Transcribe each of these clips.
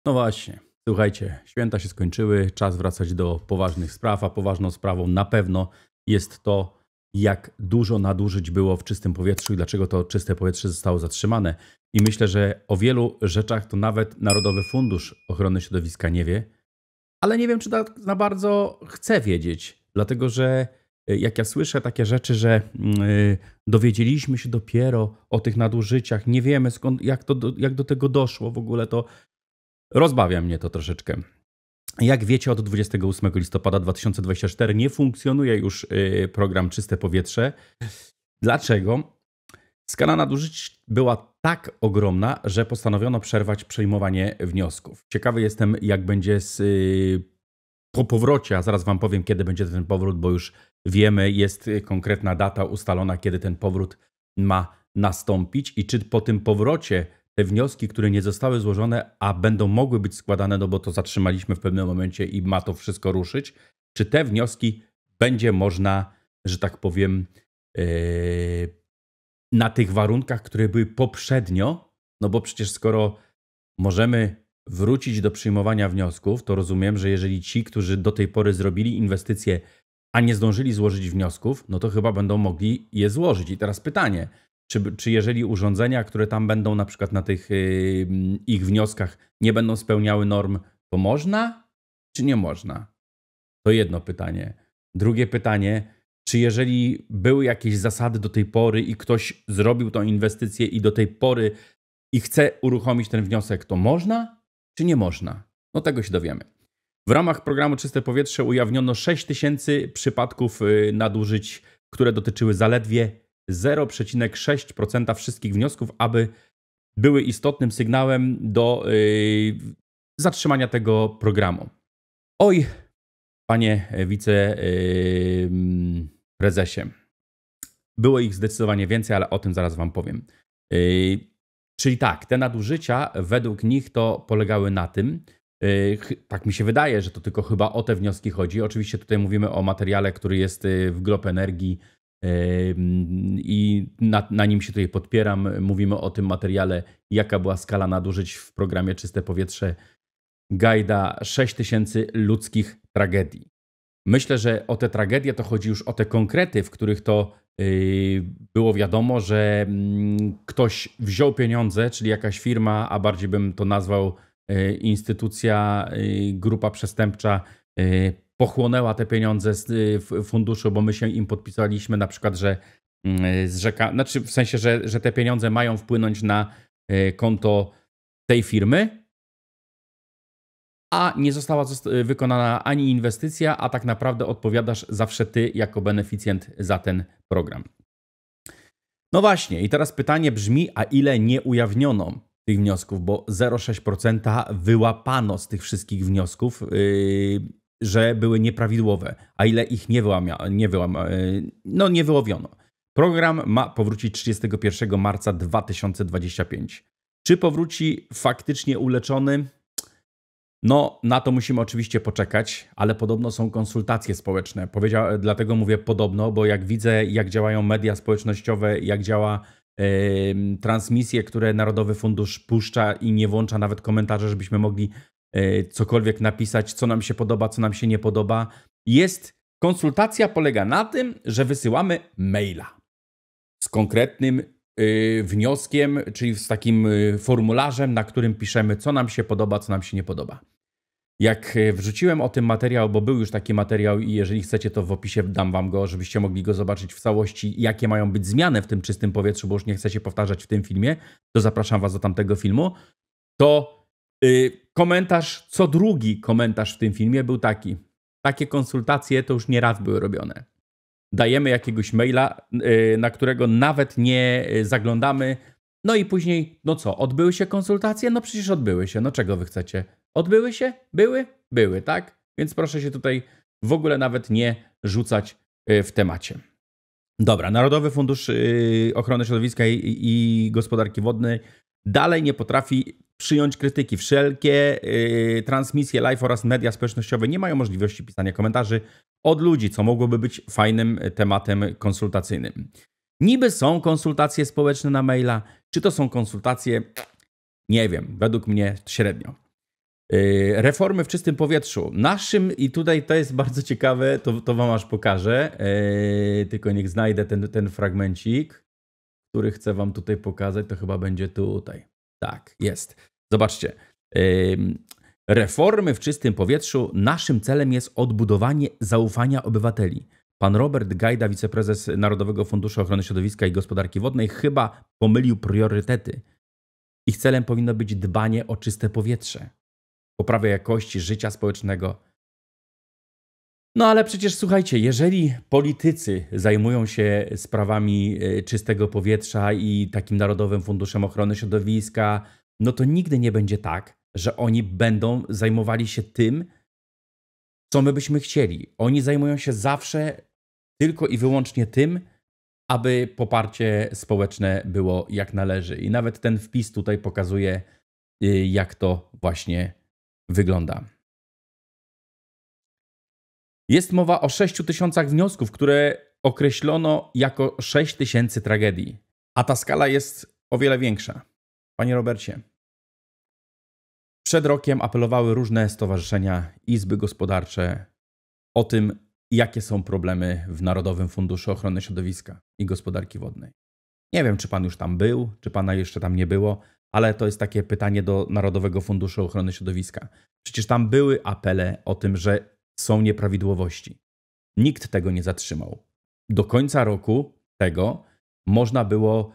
No właśnie, słuchajcie, święta się skończyły, czas wracać do poważnych spraw, a poważną sprawą na pewno jest to, jak dużo nadużyć było w czystym powietrzu i dlaczego to czyste powietrze zostało zatrzymane. I myślę, że o wielu rzeczach to nawet Narodowy Fundusz Ochrony Środowiska nie wie, ale nie wiem, czy tak za bardzo chcę wiedzieć, dlatego że jak ja słyszę takie rzeczy, że dowiedzieliśmy się dopiero o tych nadużyciach, nie wiemy skąd, jak do tego doszło w ogóle, to rozbawia mnie to troszeczkę. Jak wiecie, od 28 listopada 2024 nie funkcjonuje już program Czyste Powietrze. Dlaczego? Skala nadużyć była tak ogromna, że postanowiono przerwać przyjmowanie wniosków. Ciekawy jestem, jak będzie po powrocie, a zaraz wam powiem, kiedy będzie ten powrót, bo już wiemy, jest konkretna data ustalona, kiedy ten powrót ma nastąpić i czy po tym powrocie te wnioski, które nie zostały złożone, a będą mogły być składane, no bo to zatrzymaliśmy w pewnym momencie i ma to wszystko ruszyć, czy te wnioski będzie można, że tak powiem, na tych warunkach, które były poprzednio, no bo przecież skoro możemy wrócić do przyjmowania wniosków, to rozumiem, że jeżeli ci, którzy do tej pory zrobili inwestycje, a nie zdążyli złożyć wniosków, no to chyba będą mogli je złożyć. I teraz pytanie, czy jeżeli urządzenia, które tam będą na przykład na tych ich wnioskach nie będą spełniały norm, to można, czy nie można? To jedno pytanie. Drugie pytanie, czy jeżeli były jakieś zasady do tej pory i ktoś zrobił tą inwestycję i do tej pory i chce uruchomić ten wniosek, to można, czy nie można? No tego się dowiemy. W ramach programu Czyste Powietrze ujawniono 6 tysięcy przypadków nadużyć, które dotyczyły zaledwie 0,6% wszystkich wniosków, aby były istotnym sygnałem do zatrzymania tego programu. Oj, panie wiceprezesie, było ich zdecydowanie więcej, ale o tym zaraz wam powiem. Czyli tak, te nadużycia według nich to polegały na tym, tak mi się wydaje, że to tylko chyba o te wnioski chodzi. Oczywiście tutaj mówimy o materiale, który jest w Glop Energii i na nim się tutaj podpieram. Mówimy o tym materiale, jaka była skala nadużyć w programie Czyste Powietrze Gajda 6000 ludzkich tragedii. Myślę, że o te tragedie to chodzi już o te konkrety, w których to było wiadomo, że ktoś wziął pieniądze, czyli jakaś firma, a bardziej bym to nazwał instytucja, grupa przestępcza, pochłonęła te pieniądze z funduszu, bo my się im podpisaliśmy na przykład, że znaczy w sensie, że te pieniądze mają wpłynąć na konto tej firmy, a nie została wykonana ani inwestycja, a tak naprawdę odpowiadasz zawsze ty jako beneficjent za ten program. No właśnie, i teraz pytanie brzmi, a ile nie ujawniono tych wniosków, bo 0,6% wyłapano z tych wszystkich wniosków, że były nieprawidłowe, a ile ich nie wyłowiono. Program ma powrócić 31 marca 2025. Czy powróci faktycznie uleczony? No, na to musimy oczywiście poczekać, ale podobno są konsultacje społeczne. Dlatego mówię podobno, bo jak widzę, jak działają media społecznościowe, jak działa transmisje, które Narodowy Fundusz puszcza i nie włącza nawet komentarzy, żebyśmy mogli cokolwiek napisać, co nam się podoba, co nam się nie podoba. Konsultacja polega na tym, że wysyłamy maila z konkretnym wnioskiem, czyli z takim formularzem, na którym piszemy, co nam się podoba, co nam się nie podoba. Jak wrzuciłem o tym materiał, bo był już taki materiał i jeżeli chcecie, to w opisie dam wam go, żebyście mogli go zobaczyć w całości, jakie mają być zmiany w tym czystym powietrzu, bo już nie chcę się powtarzać w tym filmie, to zapraszam was do tamtego filmu, to komentarz, co drugi komentarz w tym filmie był taki. Takie konsultacje to już nieraz były robione. Dajemy jakiegoś maila, na którego nawet nie zaglądamy. No i później, no co, odbyły się konsultacje? No przecież odbyły się. No czego wy chcecie? Odbyły się? Były? Były, tak? Więc proszę się tutaj w ogóle nawet nie rzucać w temacie. Dobra, Narodowy Fundusz Ochrony Środowiska i Gospodarki Wodnej dalej nie potrafi przyjąć krytyki. Wszelkie transmisje live oraz media społecznościowe nie mają możliwości pisania komentarzy od ludzi, co mogłoby być fajnym tematem konsultacyjnym. Niby są konsultacje społeczne na maila, czy to są konsultacje? Nie wiem, według mnie średnio. Reformy w czystym powietrzu. Naszym, i tutaj to jest bardzo ciekawe, to wam aż pokażę, tylko niech znajdę ten fragmencik, który chcę wam tutaj pokazać, to chyba będzie tutaj. Tak, jest. Zobaczcie. Reformy w czystym powietrzu. Naszym celem jest odbudowanie zaufania obywateli. Pan Robert Gajda, wiceprezes Narodowego Funduszu Ochrony Środowiska i Gospodarki Wodnej, chyba pomylił priorytety. Ich celem powinno być dbanie o czyste powietrze, poprawę jakości życia społecznego. No ale przecież słuchajcie, jeżeli politycy zajmują się sprawami czystego powietrza i takim Narodowym Funduszem Ochrony Środowiska, no to nigdy nie będzie tak, że oni będą zajmowali się tym, co my byśmy chcieli. Oni zajmują się zawsze tylko i wyłącznie tym, aby poparcie społeczne było jak należy. I nawet ten wpis tutaj pokazuje, jak to właśnie wygląda. Jest mowa o 6 000 wniosków, które określono jako 6 000 tragedii. A ta skala jest o wiele większa. Panie Robercie, przed rokiem apelowały różne stowarzyszenia, izby gospodarcze o tym, jakie są problemy w Narodowym Funduszu Ochrony Środowiska i Gospodarki Wodnej. Nie wiem, czy pan już tam był, czy pana jeszcze tam nie było, ale to jest takie pytanie do Narodowego Funduszu Ochrony Środowiska. Przecież tam były apele o tym, że są nieprawidłowości. Nikt tego nie zatrzymał. Do końca roku tego można było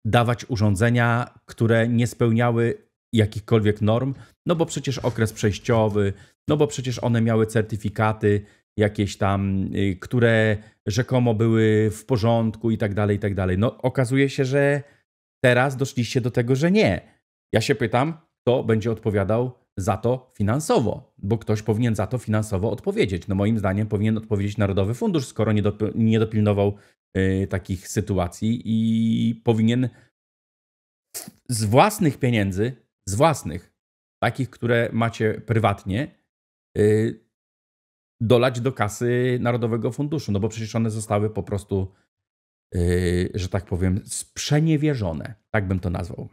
dawać urządzenia, które nie spełniały jakichkolwiek norm, no bo przecież okres przejściowy, no bo przecież one miały certyfikaty jakieś tam, które rzekomo były w porządku i tak dalej, i tak dalej. No okazuje się, że teraz doszliście do tego, że nie. Ja się pytam, kto będzie odpowiadał za to finansowo, bo ktoś powinien za to finansowo odpowiedzieć. No moim zdaniem powinien odpowiedzieć Narodowy Fundusz, skoro nie dopilnował takich sytuacji i powinien z własnych pieniędzy, z własnych, takich, które macie prywatnie, dolać do kasy Narodowego Funduszu, no bo przecież one zostały po prostu, że tak powiem, sprzeniewierzone, tak bym to nazwał.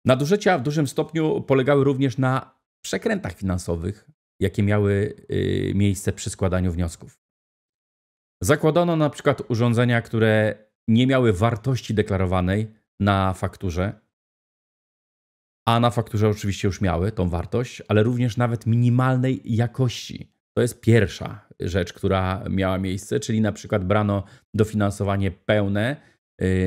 Nadużycia w dużym stopniu polegały również na przekrętach finansowych, jakie miały miejsce przy składaniu wniosków. Zakładano na przykład urządzenia, które nie miały wartości deklarowanej na fakturze, a na fakturze oczywiście już miały tą wartość, ale również nawet minimalnej jakości. To jest pierwsza rzecz, która miała miejsce, czyli na przykład brano dofinansowanie pełne,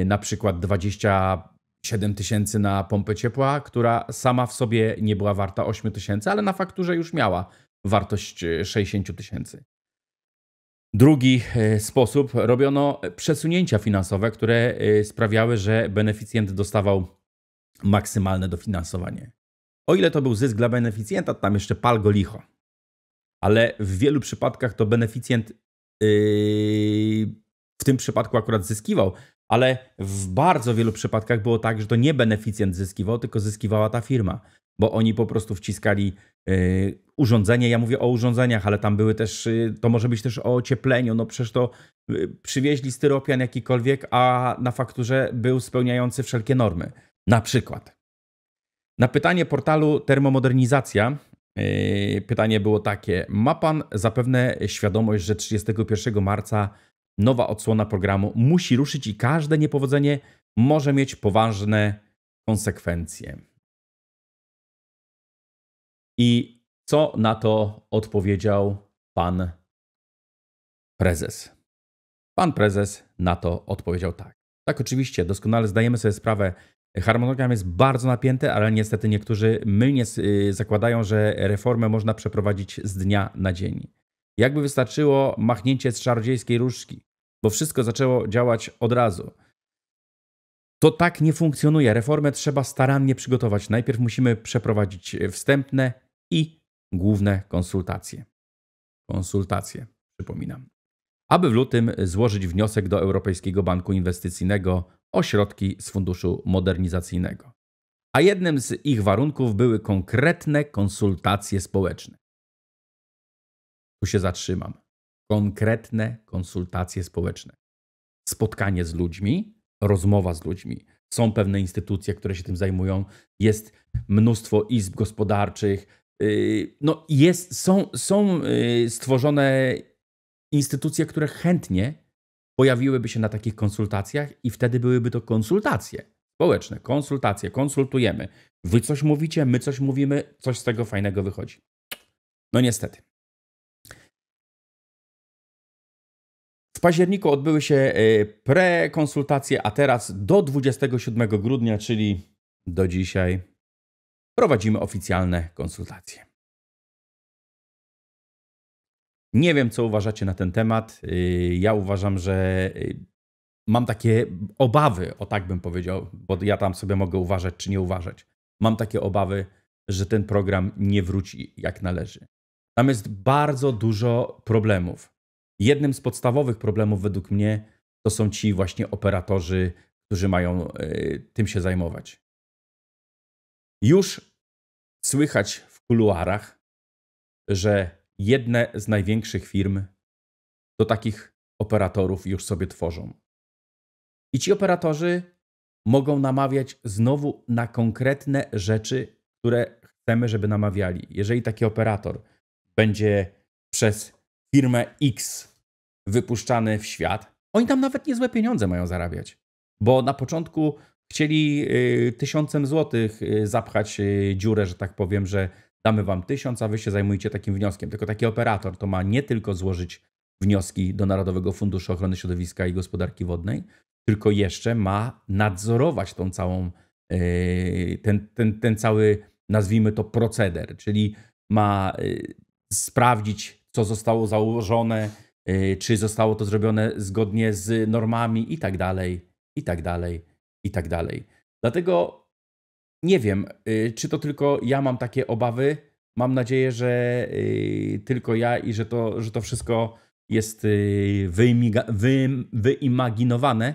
na przykład 27 000 na pompę ciepła, która sama w sobie nie była warta 8 000, ale na fakturze już miała wartość 60 000. Drugi sposób, robiono przesunięcia finansowe, które sprawiały, że beneficjent dostawał maksymalne dofinansowanie. O ile to był zysk dla beneficjenta, to tam jeszcze pal go licho. Ale w wielu przypadkach to beneficjent w tym przypadku akurat zyskiwał, ale w bardzo wielu przypadkach było tak, że to nie beneficjent zyskiwał, tylko zyskiwała ta firma, bo oni po prostu wciskali urządzenie. Ja mówię o urządzeniach, ale tam były też, to może być też o ociepleniu, no przecież to przywieźli styropian jakikolwiek, a na fakturze był spełniający wszelkie normy. Na przykład. Na pytanie portalu Termomodernizacja pytanie było takie. Ma pan zapewne świadomość, że 31 marca nowa odsłona programu musi ruszyć i każde niepowodzenie może mieć poważne konsekwencje. I co na to odpowiedział pan prezes? Pan prezes na to odpowiedział tak. Tak, oczywiście, doskonale zdajemy sobie sprawę, harmonogram jest bardzo napięty, ale niestety niektórzy mylnie zakładają, że reformę można przeprowadzić z dnia na dzień. Jakby wystarczyło machnięcie z czarodziejskiej różdżki, bo wszystko zaczęło działać od razu. To tak nie funkcjonuje. Reformę trzeba starannie przygotować. Najpierw musimy przeprowadzić wstępne i główne konsultacje. Konsultacje, przypominam. Aby w lutym złożyć wniosek do Europejskiego Banku Inwestycyjnego o środki z Funduszu Modernizacyjnego. A jednym z ich warunków były konkretne konsultacje społeczne. Tu się zatrzymam. Konkretne konsultacje społeczne. Spotkanie z ludźmi, rozmowa z ludźmi. Są pewne instytucje, które się tym zajmują. Jest mnóstwo izb gospodarczych. No są stworzone instytucje, które chętnie pojawiłyby się na takich konsultacjach i wtedy byłyby to konsultacje społeczne, konsultacje, konsultujemy. Wy coś mówicie, my coś mówimy, coś z tego fajnego wychodzi. No niestety. W październiku odbyły się prekonsultacje, a teraz do 27 grudnia, czyli do dzisiaj, prowadzimy oficjalne konsultacje. Nie wiem, co uważacie na ten temat. Ja uważam, że mam takie obawy, o tak bym powiedział, bo ja tam sobie mogę uważać czy nie uważać. Mam takie obawy, że ten program nie wróci jak należy. Tam jest bardzo dużo problemów. Jednym z podstawowych problemów według mnie to są ci właśnie operatorzy, którzy mają tym się zajmować. Już słychać w kuluarach, że jedne z największych firm do takich operatorów już sobie tworzą. I ci operatorzy mogą namawiać znowu na konkretne rzeczy, które chcemy, żeby namawiali. Jeżeli taki operator będzie przez firmę X wypuszczany w świat, oni tam nawet niezłe pieniądze mają zarabiać. Bo na początku chcieli 1000 złotych zapchać dziurę, że tak powiem, że damy wam 1000, a wy się zajmujecie takim wnioskiem. Tylko taki operator to ma nie tylko złożyć wnioski do Narodowego Funduszu Ochrony Środowiska i Gospodarki Wodnej, tylko jeszcze ma nadzorować tą całą, ten cały, nazwijmy to, proceder, czyli ma sprawdzić, co zostało założone, czy zostało to zrobione zgodnie z normami i tak dalej, i tak dalej, i tak dalej. Dlatego nie wiem, czy to tylko ja mam takie obawy. Mam nadzieję, że tylko ja i że to wszystko jest wyimaginowane,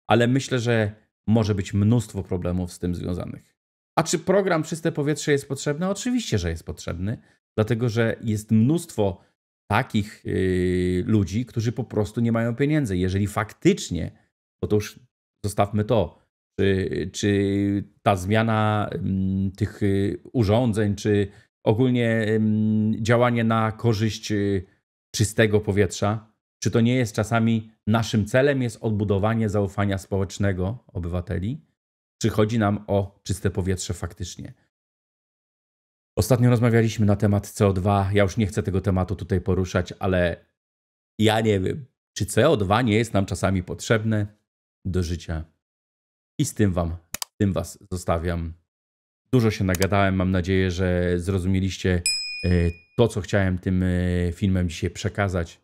ale myślę, że może być mnóstwo problemów z tym związanych. A czy program Czyste Powietrze jest potrzebny? Oczywiście, że jest potrzebny, dlatego że jest mnóstwo takich ludzi, którzy po prostu nie mają pieniędzy. Jeżeli faktycznie, bo to już zostawmy to, czy ta zmiana tych urządzeń, czy ogólnie działanie na korzyść czystego powietrza, czy to nie jest czasami naszym celem jest odbudowanie zaufania społecznego obywateli, czy chodzi nam o czyste powietrze faktycznie? Ostatnio rozmawialiśmy na temat CO2. Ja już nie chcę tego tematu tutaj poruszać, ale ja nie wiem, czy CO2 nie jest nam czasami potrzebne do życia. I z tym was zostawiam. Dużo się nagadałem. Mam nadzieję, że zrozumieliście to, co chciałem tym filmem dzisiaj przekazać.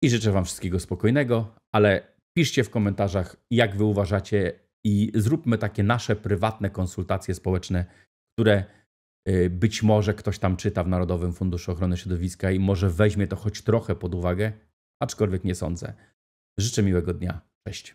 I życzę wam wszystkiego spokojnego, ale piszcie w komentarzach, jak wy uważacie i zróbmy takie nasze prywatne konsultacje społeczne, które być może ktoś tam czyta w Narodowym Funduszu Ochrony Środowiska i może weźmie to choć trochę pod uwagę, aczkolwiek nie sądzę. Życzę miłego dnia. Cześć.